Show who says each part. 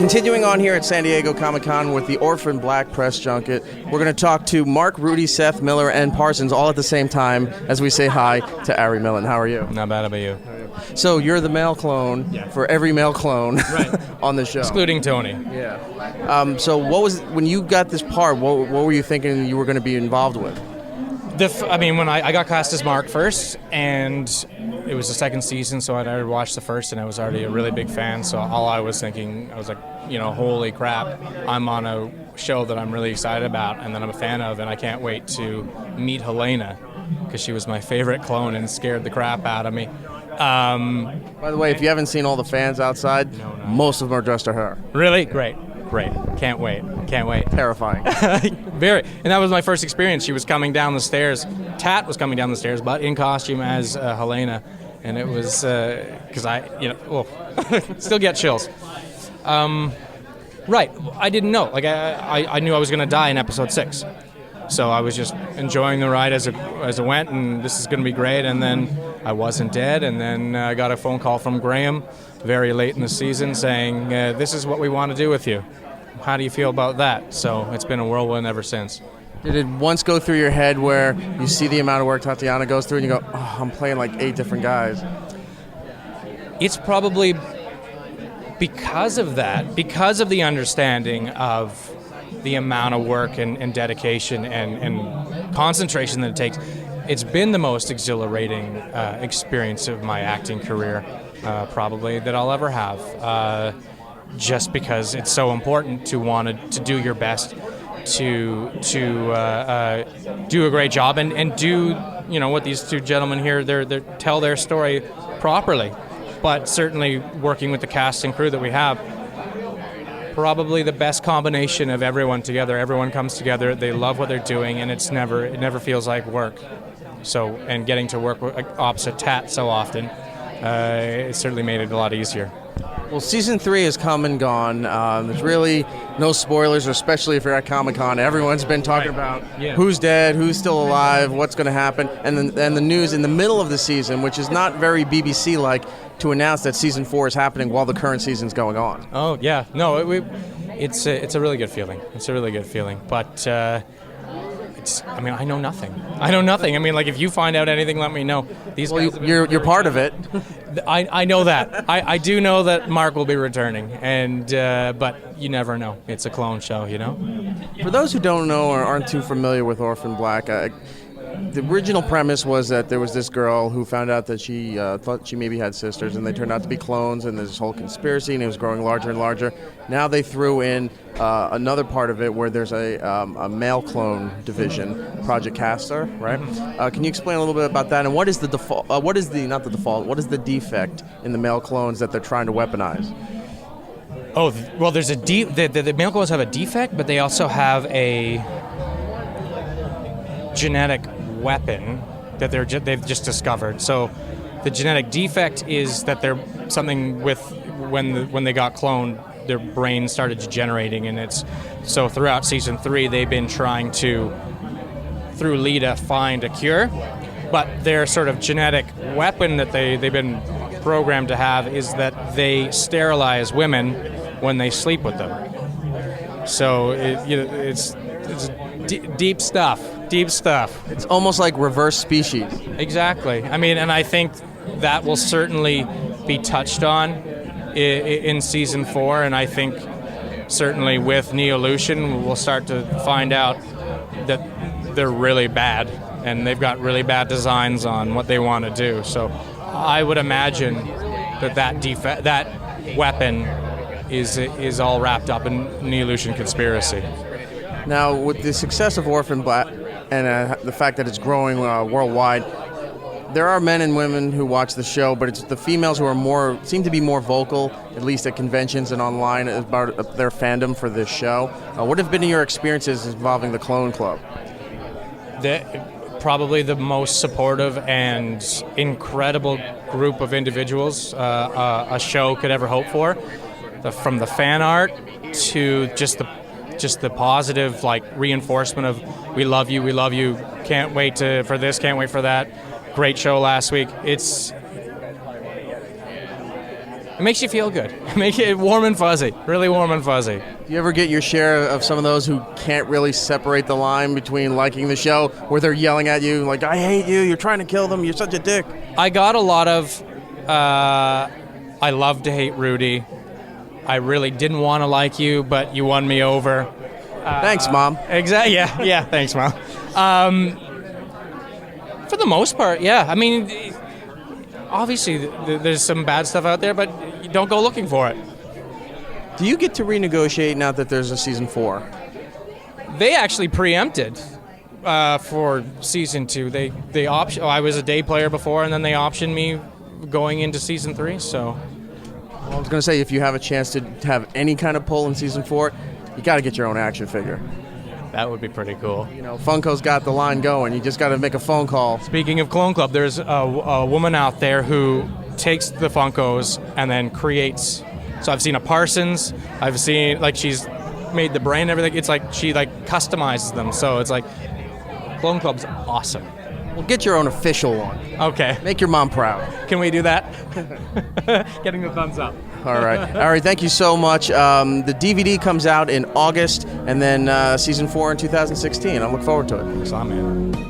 Speaker 1: Continuing on here at San Diego Comic-Con with the Orphan Black press junket, we're going to talk to Mark, Rudy, Seth, Miller, and Parsons all at the same time as we say hi to Ari Millen. How are you?
Speaker 2: Not bad, how about you?
Speaker 1: So you're the male clone for every male clone on the show.
Speaker 2: Excluding Tony.
Speaker 1: Yeah. So what was, when you got this part, what were you thinking you were going to be involved with?
Speaker 2: When I got cast as Mark first, and it was the second season, so I'd already watched the first, and I was already a really big fan, so all I was thinking, I was like, holy crap, I'm on a show that I'm really excited about and that I'm a fan of, and I can't wait to meet Helena, because she was my favorite clone and scared the crap out of me.
Speaker 1: By the way, if you haven't seen all the fans outside, most of them are dressed to her.
Speaker 2: Really? Great. Can't wait.
Speaker 1: Terrifying.
Speaker 2: Very. And that was my first experience. She was coming down the stairs. Tat was coming down the stairs, but in costume as Helena. And it was, because still get chills. Right. I didn't know. Like, I knew I was going to die in episode 6. So I was just enjoying the ride as it went, and this is going to be great. And then I wasn't dead, and then I got a phone call from Graham very late in the season saying, this is what we want to do with you. How do you feel about that? So it's been a whirlwind ever since.
Speaker 1: Did it once go through your head where you see the amount of work Tatiana goes through and you go, oh, I'm playing like 8 different guys?
Speaker 2: It's probably because of that, because of the understanding of the amount of work and dedication and concentration that it takes. It's been the most exhilarating experience of my acting career, probably, that I'll ever have. Just because it's so important to want to do your best to do a great job and do what these two gentlemen here they tell their story properly. But certainly working with the cast and crew that we have, probably the best combination of everyone together. Everyone comes together, they love what they're doing, and it never feels like work. So, and getting to work opposite Tat so often, it certainly made it a lot easier.
Speaker 1: Well, season 3 has come and gone. There's really no spoilers, especially if you're at Comic-Con. Everyone's been talking about who's dead, who's still alive, what's going to happen, and the news in the middle of the season, which is not very BBC-like, to announce that season 4 is happening while the current season's going on.
Speaker 2: Oh yeah, no, it's a really good feeling. It's a really good feeling, but. I know nothing. I mean, like, if you find out anything, let me know.
Speaker 1: You're part of it.
Speaker 2: I know that. I do know that Mark will be returning, and but you never know. It's a clone show,
Speaker 1: For those who don't know or aren't too familiar with Orphan Black, the original premise was that there was this girl who found out that she thought she maybe had sisters, and they turned out to be clones, and there's this whole conspiracy, and it was growing larger and larger. Now they threw in another part of it where there's a male clone division, Project Castor, right? Can you explain a little bit about that, and what is the default? What is the defect in the male clones that they're trying to weaponize?
Speaker 2: Oh, well, there's the male clones have a defect, but they also have a genetic weapon that they've just discovered. So the genetic defect is that they're something with when they got cloned, their brain started degenerating, and so throughout season 3 they've been trying to, through Lita, find a cure, but their sort of genetic weapon that they've been programmed to have is that they sterilize women when they sleep with them. So it's deep stuff. It's
Speaker 1: almost like reverse species.
Speaker 2: Exactly. I mean, and I think that will certainly be touched on in season 4, and I think certainly with Neolution we'll start to find out that they're really bad, and they've got really bad designs on what they want to do. So I would imagine that weapon is all wrapped up in Neolution conspiracy.
Speaker 1: Now, with the success of Orphan Black and the fact that it's growing worldwide, there are men and women who watch the show, but it's the females who seem to be more vocal, at least at conventions and online, about their fandom for this show. What have been your experiences involving the Clone Club?
Speaker 2: Probably the most supportive and incredible group of individuals a show could ever hope for. From the fan art to just the positive, like, reinforcement of we love you, can't wait for this, can't wait for that. Great show last week. It makes you feel good. It makes it warm and fuzzy, really warm and fuzzy.
Speaker 1: Do you ever get your share of some of those who can't really separate the line between liking the show, where they're yelling at you like, I hate you, you're trying to kill them, you're such a dick?
Speaker 2: I got a lot of, I love to hate Rudy. I really didn't want to like you, but you won me over.
Speaker 1: Thanks, Mom.
Speaker 2: Exactly. Yeah. Thanks, Mom. For the most part, yeah. I mean, obviously, there's some bad stuff out there, but you don't go looking for it.
Speaker 1: Do you get to renegotiate now that there's a season 4?
Speaker 2: They actually preempted for season 2. They I was a day player before, and then they optioned me going into season 3. So,
Speaker 1: well, I was going to say, if you have a chance to have any kind of pull in season 4, you got to get your own action figure.
Speaker 2: That would be pretty cool.
Speaker 1: You know, Funko's got the line going. You just got to make a phone call.
Speaker 2: Speaking of Clone Club, there's a woman out there who takes the Funkos and then creates. So I've seen a Parsons. I've seen, like, she's made the brain and everything. It's like she, like, customizes them. So it's like, Clone Club's awesome.
Speaker 1: Well, get your own official one.
Speaker 2: Okay.
Speaker 1: Make your mom proud.
Speaker 2: Can we do that? Getting the thumbs up.
Speaker 1: All right. Ari, thank you so much. The DVD comes out in August, and then season 4 in 2016. I look forward to it.
Speaker 2: Thanks, man.